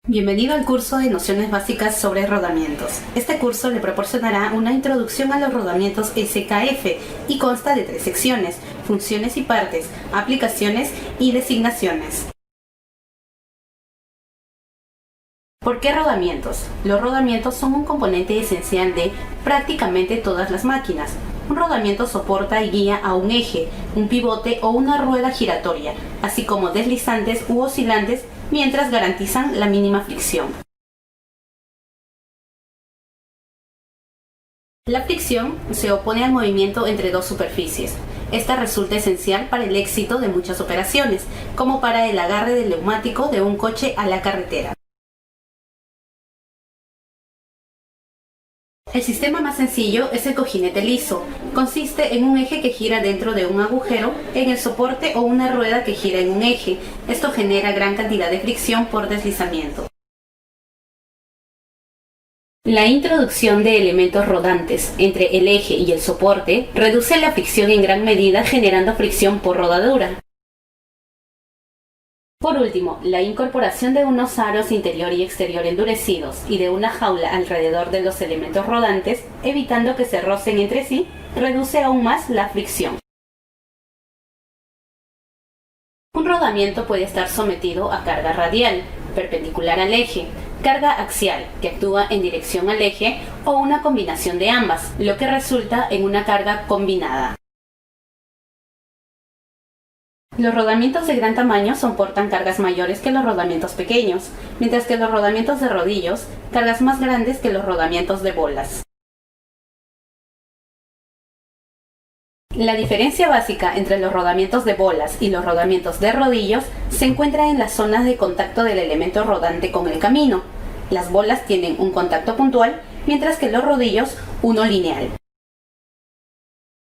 Bienvenido al curso de Nociones Básicas sobre Rodamientos. Este curso le proporcionará una introducción a los rodamientos SKF y consta de 3 secciones: funciones y partes, aplicaciones y designaciones. ¿Por qué rodamientos? Los rodamientos son un componente esencial de prácticamente todas las máquinas. Un rodamiento soporta y guía a un eje, un pivote o una rueda giratoria, así como deslizantes u oscilantes, mientras garantizan la mínima fricción. La fricción se opone al movimiento entre dos superficies. Esta resulta esencial para el éxito de muchas operaciones, como para el agarre del neumático de un coche a la carretera. El sistema más sencillo es el cojinete liso. Consiste en un eje que gira dentro de un agujero en el soporte o una rueda que gira en un eje. Esto genera gran cantidad de fricción por deslizamiento. La introducción de elementos rodantes entre el eje y el soporte reduce la fricción en gran medida, generando fricción por rodadura. Por último, la incorporación de unos aros interior y exterior endurecidos y de una jaula alrededor de los elementos rodantes, evitando que se rocen entre sí, reduce aún más la fricción. Un rodamiento puede estar sometido a carga radial, perpendicular al eje, carga axial, que actúa en dirección al eje, o una combinación de ambas, lo que resulta en una carga combinada. Los rodamientos de gran tamaño soportan cargas mayores que los rodamientos pequeños, mientras que los rodamientos de rodillos, cargas más grandes que los rodamientos de bolas. La diferencia básica entre los rodamientos de bolas y los rodamientos de rodillos se encuentra en las zonas de contacto del elemento rodante con el camino. Las bolas tienen un contacto puntual, mientras que los rodillos uno lineal.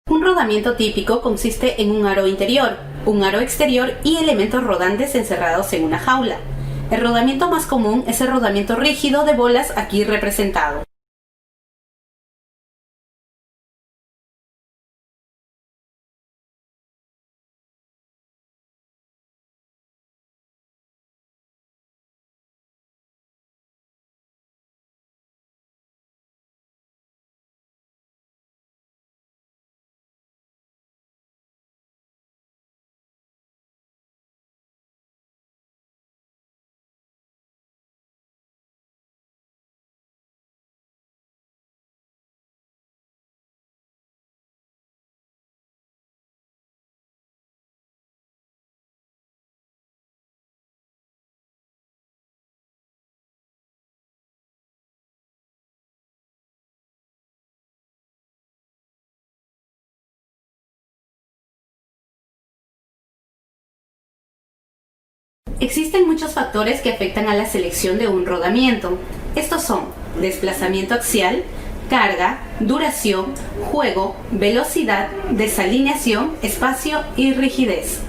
Un rodamiento típico consiste en un aro interior, un aro exterior y elementos rodantes encerrados en una jaula. El rodamiento más común es el rodamiento rígido de bolas, aquí representado. Existen muchos factores que afectan a la selección de un rodamiento. Estos son desplazamiento axial, carga, duración, juego, velocidad, desalineación, espacio y rigidez.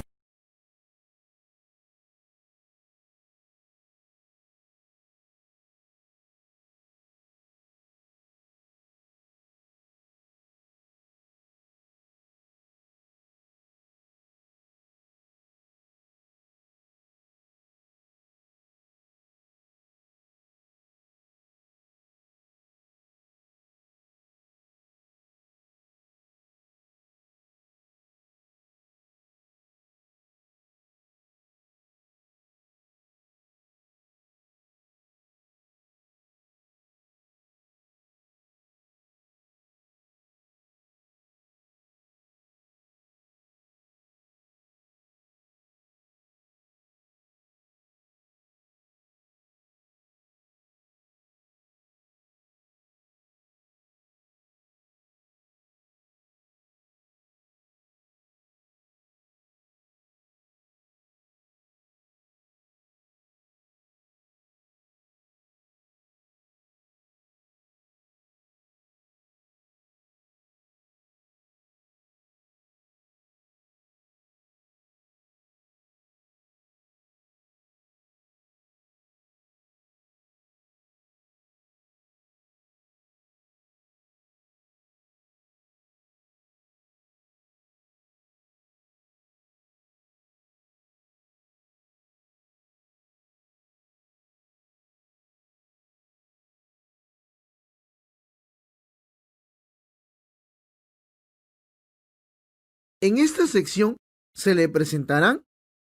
En esta sección se le presentarán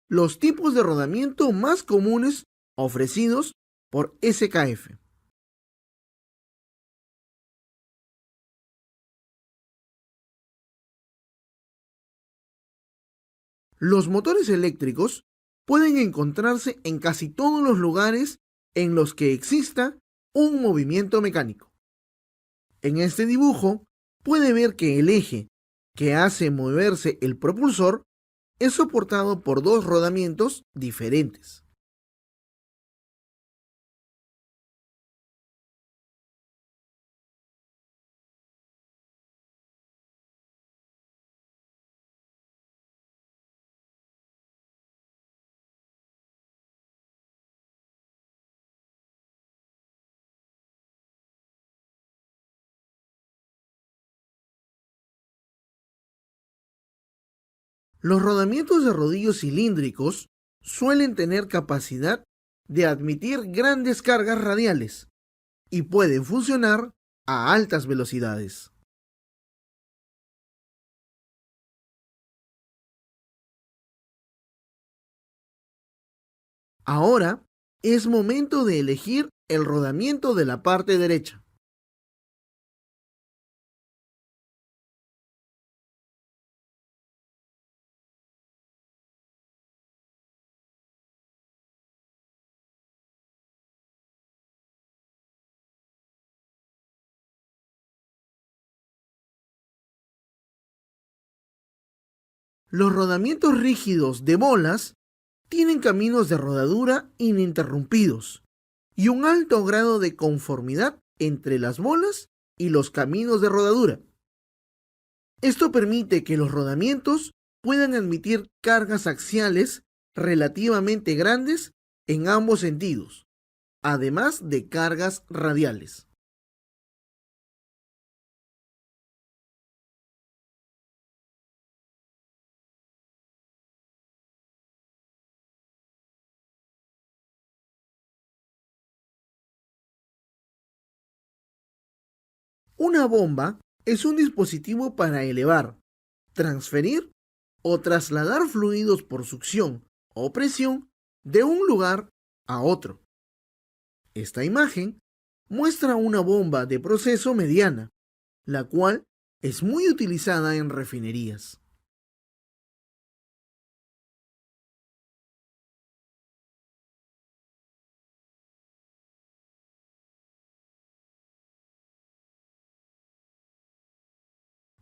los tipos de rodamiento más comunes ofrecidos por SKF. Los motores eléctricos pueden encontrarse en casi todos los lugares en los que exista un movimiento mecánico. En este dibujo puede ver que el eje que hace moverse el propulsor es soportado por dos rodamientos diferentes. Los rodamientos de rodillos cilíndricos suelen tener capacidad de admitir grandes cargas radiales y pueden funcionar a altas velocidades. Ahora es momento de elegir el rodamiento de la parte derecha. Los rodamientos rígidos de bolas tienen caminos de rodadura ininterrumpidos y un alto grado de conformidad entre las bolas y los caminos de rodadura. Esto permite que los rodamientos puedan admitir cargas axiales relativamente grandes en ambos sentidos, además de cargas radiales. Una bomba es un dispositivo para elevar, transferir o trasladar fluidos por succión o presión de un lugar a otro. Esta imagen muestra una bomba de proceso mediana, la cual es muy utilizada en refinerías.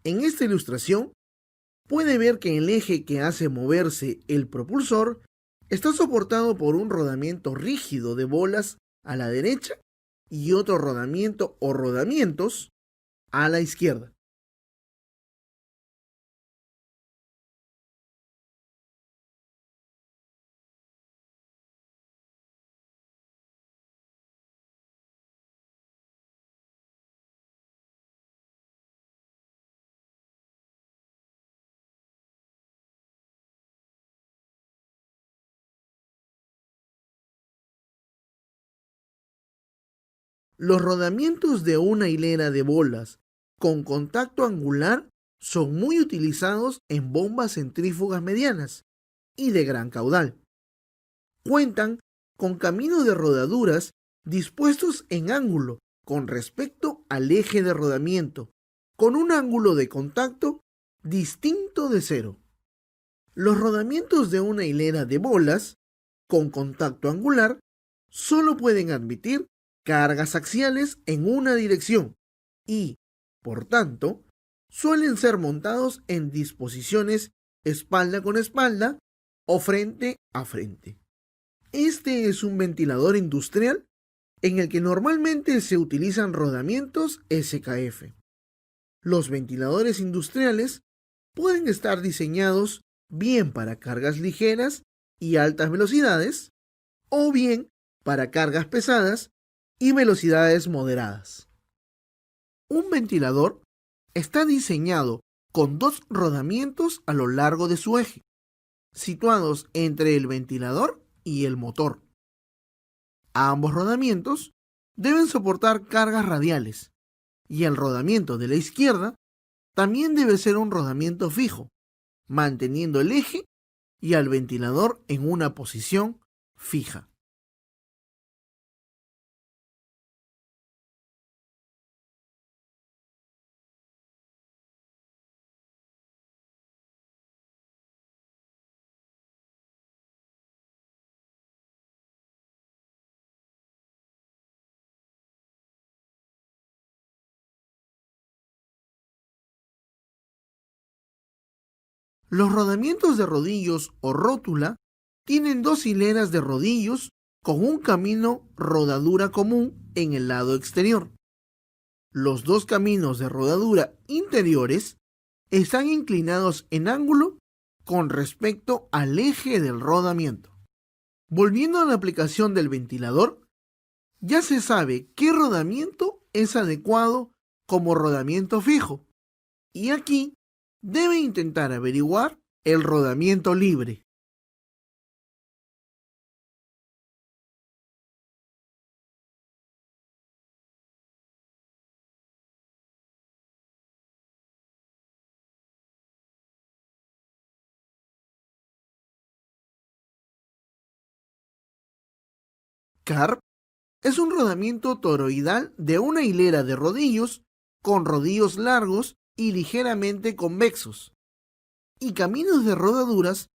En esta ilustración puede ver que el eje que hace moverse el propulsor está soportado por un rodamiento rígido de bolas a la derecha y otro rodamiento o rodamientos a la izquierda. Los rodamientos de una hilera de bolas con contacto angular son muy utilizados en bombas centrífugas medianas y de gran caudal. Cuentan con caminos de rodaduras dispuestos en ángulo con respecto al eje de rodamiento, con un ángulo de contacto distinto de cero. Los rodamientos de una hilera de bolas con contacto angular solo pueden admitir cargas axiales en una dirección y, por tanto, suelen ser montados en disposiciones espalda con espalda o frente a frente. Este es un ventilador industrial en el que normalmente se utilizan rodamientos SKF. Los ventiladores industriales pueden estar diseñados bien para cargas ligeras y altas velocidades o bien para cargas pesadas y velocidades moderadas. Un ventilador está diseñado con dos rodamientos a lo largo de su eje, situados entre el ventilador y el motor. Ambos rodamientos deben soportar cargas radiales y el rodamiento de la izquierda también debe ser un rodamiento fijo, manteniendo el eje y al ventilador en una posición fija. Los rodamientos de rodillos o rótula tienen dos hileras de rodillos con un camino rodadura común en el lado exterior. Los dos caminos de rodadura interiores están inclinados en ángulo con respecto al eje del rodamiento. Volviendo a la aplicación del ventilador, ya se sabe qué rodamiento es adecuado como rodamiento fijo, y aquí debe intentar averiguar el rodamiento libre. CARP es un rodamiento toroidal de una hilera de rodillos con rodillos largos y ligeramente convexos, y caminos de rodaduras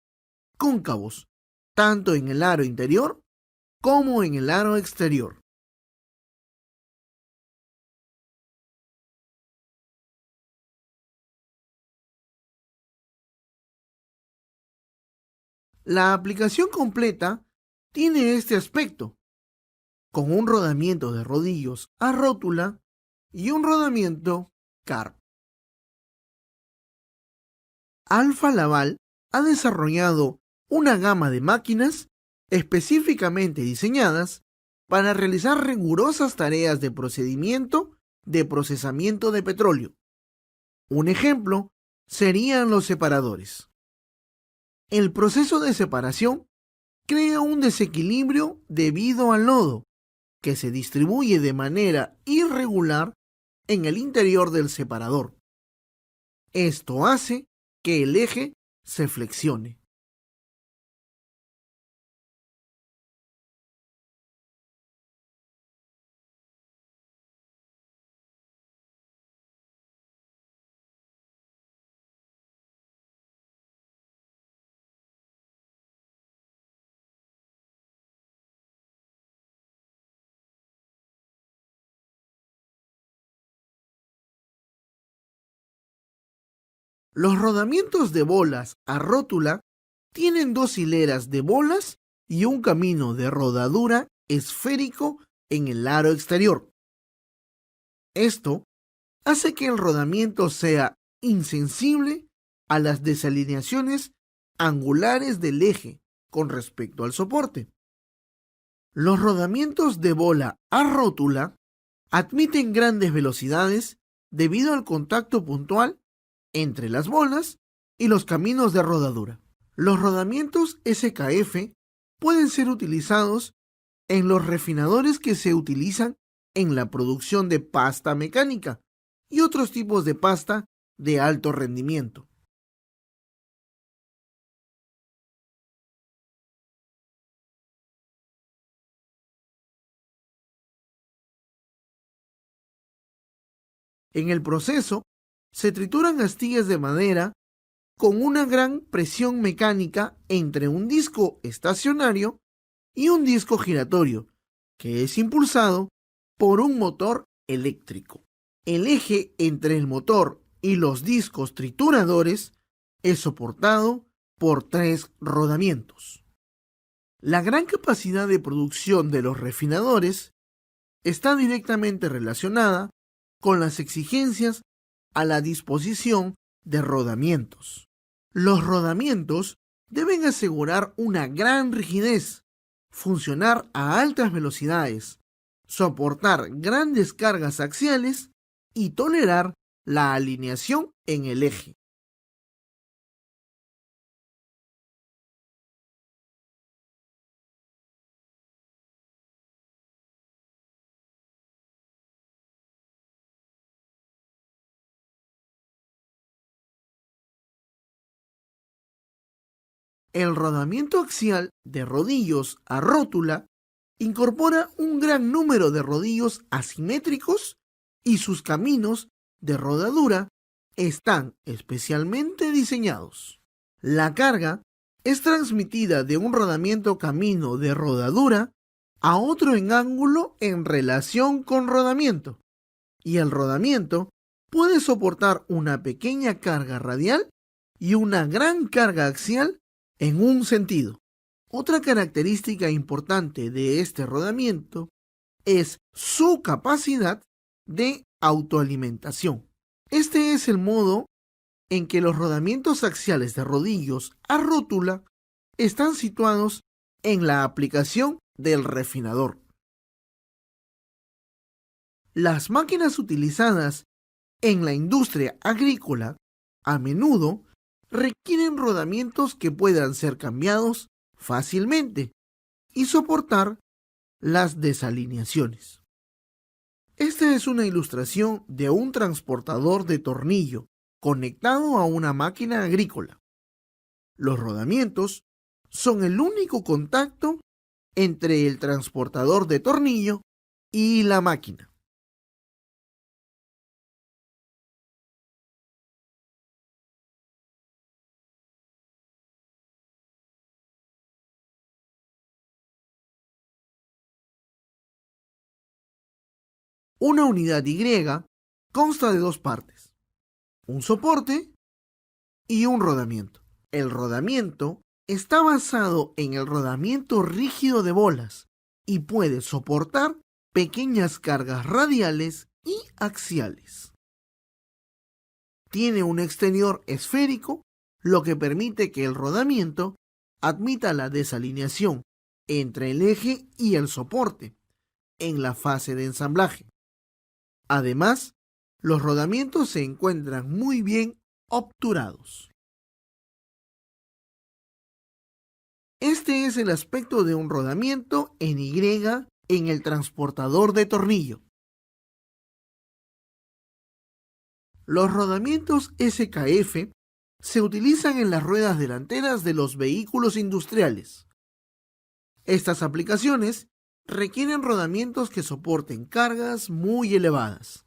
cóncavos, tanto en el aro interior como en el aro exterior. La aplicación completa tiene este aspecto, con un rodamiento de rodillos a rótula y un rodamiento CARP. Alfa Laval ha desarrollado una gama de máquinas específicamente diseñadas para realizar rigurosas tareas de procedimiento de procesamiento de petróleo. Un ejemplo serían los separadores. El proceso de separación crea un desequilibrio debido al lodo, que se distribuye de manera irregular en el interior del separador. Esto hace que el eje se flexione. Los rodamientos de bolas a rótula tienen dos hileras de bolas y un camino de rodadura esférico en el aro exterior. Esto hace que el rodamiento sea insensible a las desalineaciones angulares del eje con respecto al soporte. Los rodamientos de bola a rótula admiten grandes velocidades debido al contacto puntual entre las bolas y los caminos de rodadura. Los rodamientos SKF pueden ser utilizados en los refinadores que se utilizan en la producción de pasta mecánica y otros tipos de pasta de alto rendimiento. En el proceso, se trituran astillas de madera con una gran presión mecánica entre un disco estacionario y un disco giratorio, que es impulsado por un motor eléctrico. El eje entre el motor y los discos trituradores es soportado por 3 rodamientos. La gran capacidad de producción de los refinadores está directamente relacionada con las exigencias a la disposición de rodamientos. Los rodamientos deben asegurar una gran rigidez, funcionar a altas velocidades, soportar grandes cargas axiales y tolerar la alineación en el eje. El rodamiento axial de rodillos a rótula incorpora un gran número de rodillos asimétricos y sus caminos de rodadura están especialmente diseñados. La carga es transmitida de un rodamiento camino de rodadura a otro en ángulo en relación con rodamiento, y el rodamiento puede soportar una pequeña carga radial y una gran carga axial en un sentido. Otra característica importante de este rodamiento es su capacidad de autoalimentación. Este es el modo en que los rodamientos axiales de rodillos a rótula están situados en la aplicación del refinador. Las máquinas utilizadas en la industria agrícola a menudo requieren rodamientos que puedan ser cambiados fácilmente y soportar las desalineaciones. Esta es una ilustración de un transportador de tornillo conectado a una máquina agrícola. Los rodamientos son el único contacto entre el transportador de tornillo y la máquina. Una unidad Y consta de dos partes, un soporte y un rodamiento. El rodamiento está basado en el rodamiento rígido de bolas y puede soportar pequeñas cargas radiales y axiales. Tiene un exterior esférico, lo que permite que el rodamiento admita la desalineación entre el eje y el soporte en la fase de ensamblaje. Además, los rodamientos se encuentran muy bien obturados. Este es el aspecto de un rodamiento en Y en el transportador de tornillo. Los rodamientos SKF se utilizan en las ruedas delanteras de los vehículos industriales. Estas aplicaciones requieren rodamientos que soporten cargas muy elevadas.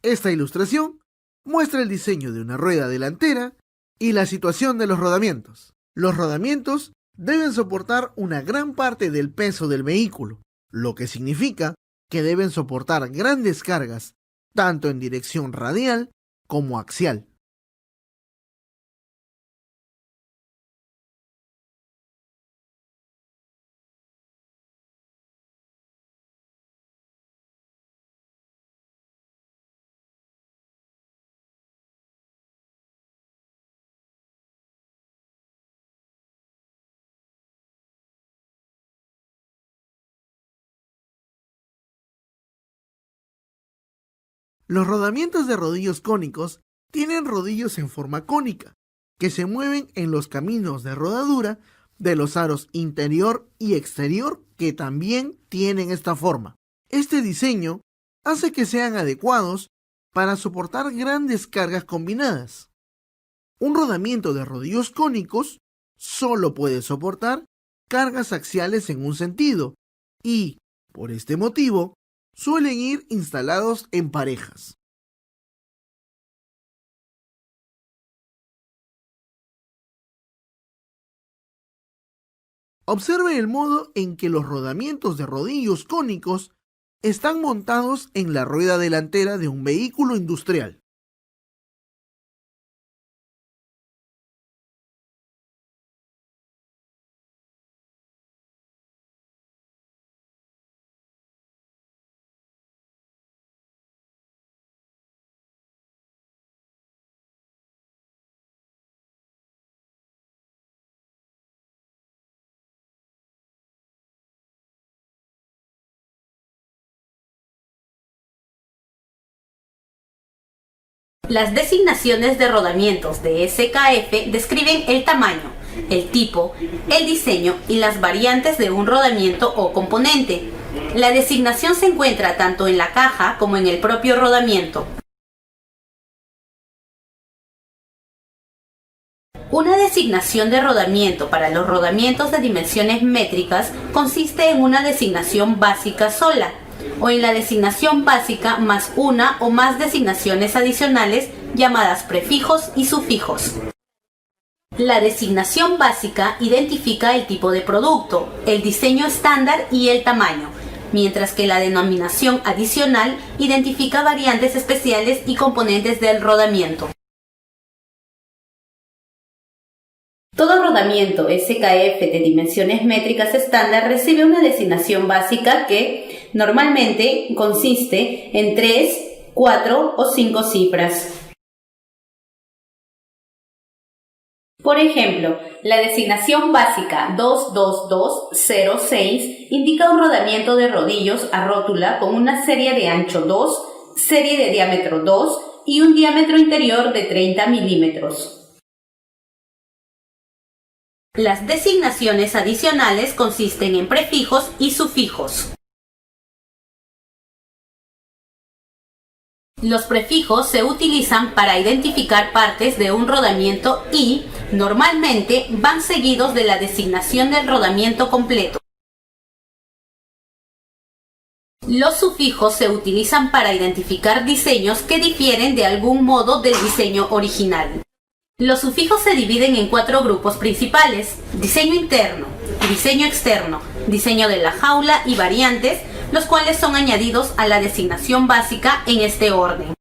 Esta ilustración muestra el diseño de una rueda delantera y la situación de los rodamientos. Los rodamientos deben soportar una gran parte del peso del vehículo, lo que significa que deben soportar grandes cargas, tanto en dirección radial como axial. Los rodamientos de rodillos cónicos tienen rodillos en forma cónica, que se mueven en los caminos de rodadura de los aros interior y exterior, que también tienen esta forma. Este diseño hace que sean adecuados para soportar grandes cargas combinadas. Un rodamiento de rodillos cónicos solo puede soportar cargas axiales en un sentido y, por este motivo, suelen ir instalados en parejas. Observe el modo en que los rodamientos de rodillos cónicos están montados en la rueda delantera de un vehículo industrial. Las designaciones de rodamientos de SKF describen el tamaño, el tipo, el diseño y las variantes de un rodamiento o componente. La designación se encuentra tanto en la caja como en el propio rodamiento. Una designación de rodamiento para los rodamientos de dimensiones métricas consiste en una designación básica sola, o en la designación básica más una o más designaciones adicionales llamadas prefijos y sufijos. La designación básica identifica el tipo de producto, el diseño estándar y el tamaño, mientras que la denominación adicional identifica variantes especiales y componentes del rodamiento. Todo rodamiento SKF de dimensiones métricas estándar recibe una designación básica que normalmente consiste en 3, 4 o 5 cifras. Por ejemplo, la designación básica 22206 indica un rodamiento de rodillos a rótula con una serie de ancho 2, serie de diámetro 2 y un diámetro interior de 30 milímetros. Las designaciones adicionales consisten en prefijos y sufijos. Los prefijos se utilizan para identificar partes de un rodamiento y, normalmente, van seguidos de la designación del rodamiento completo. Los sufijos se utilizan para identificar diseños que difieren de algún modo del diseño original. Los sufijos se dividen en 4 grupos principales: diseño interno, diseño externo, diseño de la jaula y variantes, los cuales son añadidos a la designación básica en este orden.